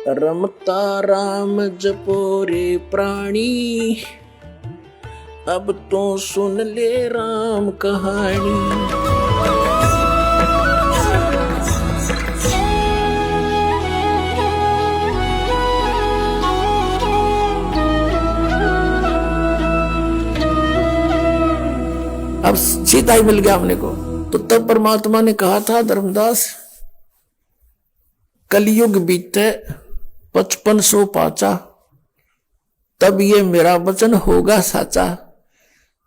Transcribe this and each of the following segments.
रमता राम जपो रे प्राणी, अब तो सुन ले राम कहानी। अब सीधा ही मिल गया हमने को। तो तब परमात्मा ने कहा था, धर्मदास कलयुग बीते 5500 पाचा, तब ये मेरा वचन होगा साचा।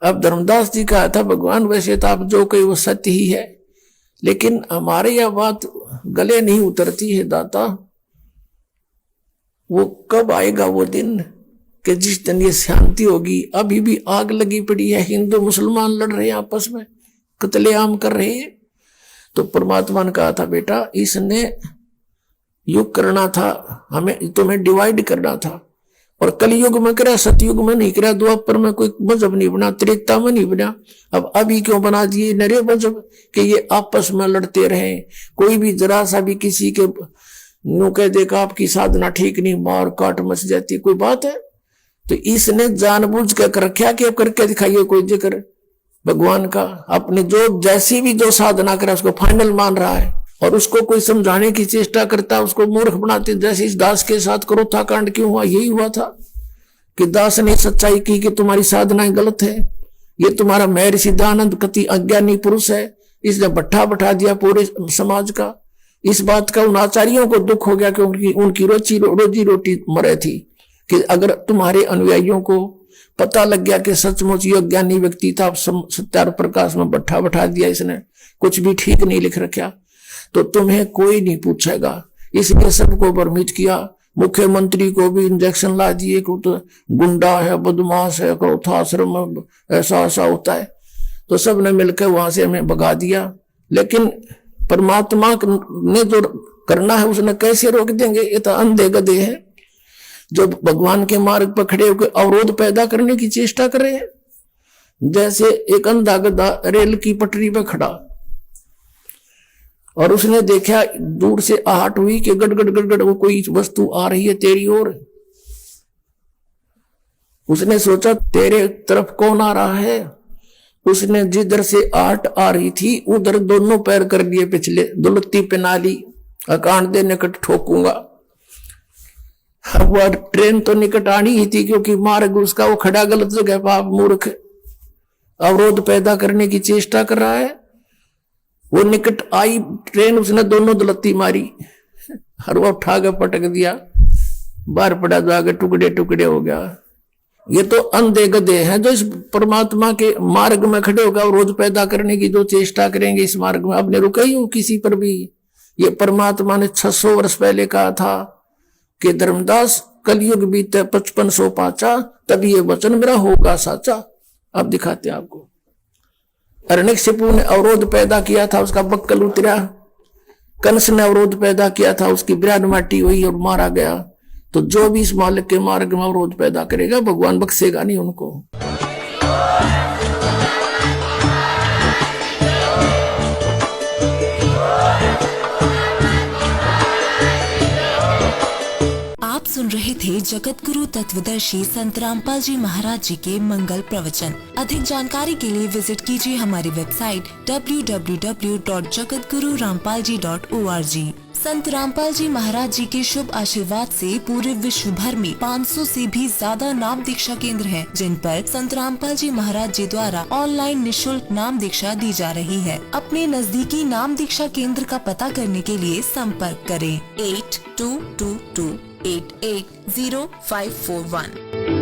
अब धर्मदास जी कहा था, भगवान वैसे तो आप जो कही वो सत्य ही है, लेकिन हमारे यह बात गले नहीं उतरती है दाता। वो कब आएगा वो दिन कि जिस दिन ये शांति होगी। अभी भी आग लगी पड़ी है, हिंदू मुसलमान लड़ रहे हैं आपस में, कत्लेआम कर रहे हैं। तो परमात्मा ने कहा था, बेटा इसने युग करना था, हमें तुम्हें डिवाइड करना था। और कलयुग में करा, सतयुग में नहीं करा, द्वापर में कोई मजहब नहीं बना, त्रेता में नहीं बना। अब अभी क्यों बना दिए नरे मजहब कि ये आपस में लड़ते रहे। कोई भी जरा सा भी किसी के नु कह देखा आपकी साधना ठीक नहीं, मार काट मच जाती, कोई बात है। तो इसने जानबूझ कर रखा कि अब करके दिखाइए कोई जिक्र भगवान का। अपने जो जैसी भी जो साधना करे उसको फाइनल मान रहा है, और उसको कोई समझाने की चेष्टा करता है, उसको मूर्ख बनाते। जैसे इस दास के साथ क्रोथा कांड क्यों हुआ, यही हुआ था कि दास ने सच्चाई की कि तुम्हारी साधनाएं गलत है, ये तुम्हारा महर्षि दयानंद कति अज्ञानी पुरुष है। इसने भट्ठा बैठा दिया पूरे समाज का। इस बात का उन आचार्यों को दुख हो गया कि उनकी रोजी रोटी मरे थी, कि अगर तुम्हारे अनुयायियों को पता लग गया कि सचमुच ये ज्ञानी व्यक्ति था, सत्यार प्रकाश में भट्ठा बैठा दिया, इसने कुछ भी ठीक नहीं लिख रखा, तो तुम्हें कोई नहीं पूछेगा। इसलिए सबको भ्रमित किया। मुख्यमंत्री को भी इंजेक्शन ला दिए कि तो गुंडा है, बदमाश है, क्रोधाश्रम ऐसा ऐसा होता है। तो सबने मिलकर वहां से हमें भगा दिया। लेकिन परमात्मा ने जो करना है उसने कैसे रोक देंगे। ये तो अंधे गधे हैं जो भगवान के मार्ग पर खड़े होकर अवरोध पैदा करने की चेष्टा कर रहे हैं। जैसे एक अंधा गधा रेल की पटरी पर खड़ा, और उसने देखा दूर से आहट हुई कि गड़गड़ गड़गड़ वो कोई वस्तु आ रही है तेरी ओर। उसने सोचा तेरे तरफ कौन आ रहा है। उसने जिधर से आहट आ रही थी उधर दोनों पैर कर लिए पिछले, दुलत्ती पहना ली, अकांड दे निकट ठोकूंगा। अब वह ट्रेन तो निकट आनी ही थी, क्योंकि मार्ग उसका वो खड़ा गलत जगह पर, आप मूर्ख अवरोध पैदा करने की चेष्टा कर रहा है। वो निकट आई ट्रेन, उसने दोनों दुलत्ती मारी, हर वो उठा के पटक दिया, बाहर पड़ा, जाके टुकड़े टुकड़े हो गया। ये तो अंधे गधे हैं जो इस परमात्मा के मार्ग में खड़े होकर अवरोध पैदा करने की जो चेष्टा करेंगे इस मार्ग में। अब ने रुका ही हो किसी पर भी। ये परमात्मा ने 600 वर्ष पहले कहा था कि धर्मदास कलयुग बीते 5500 पाचा, तब ये वचन मेरा होगा साचा। अब दिखाते हैं आपको। हिरण्यकशिपु ने अवरोध पैदा किया था, उसका बक्कल उतरा। कंस ने अवरोध पैदा किया था, उसकी बिराद माटी हुई और मारा गया। तो जो भी इस मालिक के मार्ग में अवरोध पैदा करेगा भगवान बख्शेगा नहीं उनको। आप सुन रहे थे जगत गुरु तत्वदर्शी संत रामपाल जी महाराज जी के मंगल प्रवचन। अधिक जानकारी के लिए विजिट कीजिए हमारी वेबसाइट www.jagatgururampalji.org। संत रामपाल जी महाराज जी के शुभ आशीर्वाद से पूरे विश्व भर में 500 से भी ज्यादा नाम दीक्षा केंद्र हैं, जिन पर संत रामपाल जी महाराज जी द्वारा ऑनलाइन निशुल्क नाम दीक्षा दी जा रही है। अपने नजदीकी नाम दीक्षा केंद्र का पता करने के लिए संपर्क करें 8222880541।